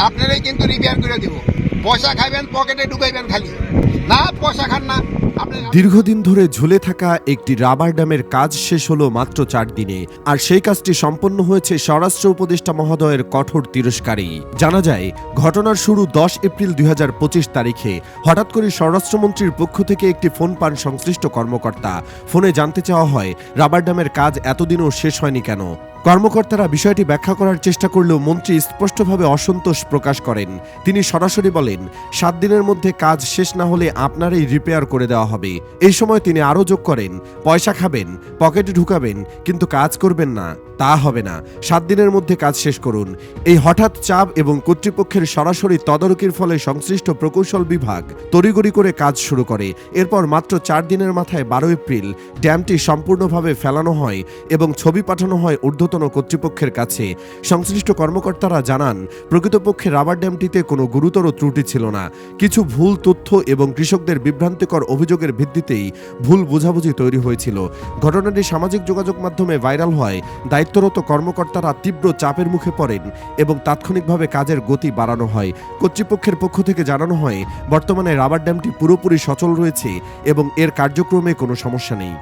আপনারাই কিন্তু রিপেয়ার করে দিব। পয়সা খাইবেন, পকেটে ঢুকাইবেন খালি, না পয়সা খান না। দীর্ঘদিন ধরে ঝুলে থাকা একটি রাবার ড্যামের কাজ শেষ হলো মাত্র 4 দিনে, আর সেই কাজটি সম্পন্ন হয়েছে স্বরাষ্ট্র উপদেষ্টা মহোদয়ের কঠোর তিরস্কারেই। জানা যায়, ঘটনার শুরু 10 এপ্রিল 2025 তারিখে। হঠাৎ করে স্বরাষ্ট্রমন্ত্রীর পক্ষ থেকে একটি ফোন পান সংশ্লিষ্ট কর্মকর্তা। ফোনে জানতে চাওয়া হয়, রাবার ড্যামের কাজ এতদিনও শেষ হয়নি কেন। কর্মকর্তারা বিষয়টি ব্যাখ্যা করার চেষ্টা করলেও মন্ত্রী স্পষ্টভাবে অসন্তোষ প্রকাশ করেন। তিনি সরাসরি বলেন, 7 দিনের মধ্যে কাজ শেষ না হলে আপনারই রিপেয়ার করে দেওয়া হবে। এই সময় তিনি আরও যোগ করেন, পয়সা খাবেন, পকেটে ঢুকাবেন, কিন্তু কাজ করবেন না, তা হবে না। 7 দিনের মধ্যে কাজ শেষ করুন। এই হঠাৎ চাপ এবং কর্তৃপক্ষের সরাসরি তদারকির ফলে সংশ্লিষ্ট প্রকৌশল বিভাগ তড়িঘড়ি করে কাজ শুরু করে। এরপর মাত্র 4 দিনের মাথায় 12 এপ্রিল ড্যামটি সম্পূর্ণভাবে ফেলানো হয় এবং ছবি পাঠানো হয় ঊর্ধ্বতন কর্তৃপক্ষের কাছে। সংশ্লিষ্ট কর্মকর্তারা জানান, প্রকৃতপক্ষে রাবার ড্যামটিতে কোনো গুরুতর ত্রুটি ছিল না। কিছু ভুল তথ্য এবং কৃষকদের বিভ্রান্তিকর অভিযোগের ভিত্তিতেই ভুল বোঝাবুঝি তৈরি হয়েছিল। ঘটনাটি সামাজিক যোগাযোগ মাধ্যমে ভাইরাল হয়। দায়িত্বরত কর্মকর্তারা তীব্র চাপের মুখে পড়েন এবং তাৎক্ষণিকভাবে কাজের গতি বাড়ানো হয়। কর্তৃপক্ষের পক্ষ থেকে জানানো হয়, বর্তমানে রাবার ড্যামটি পুরোপুরি সচল রয়েছে এবং এর কার্যক্রমে কোনো সমস্যা নেই।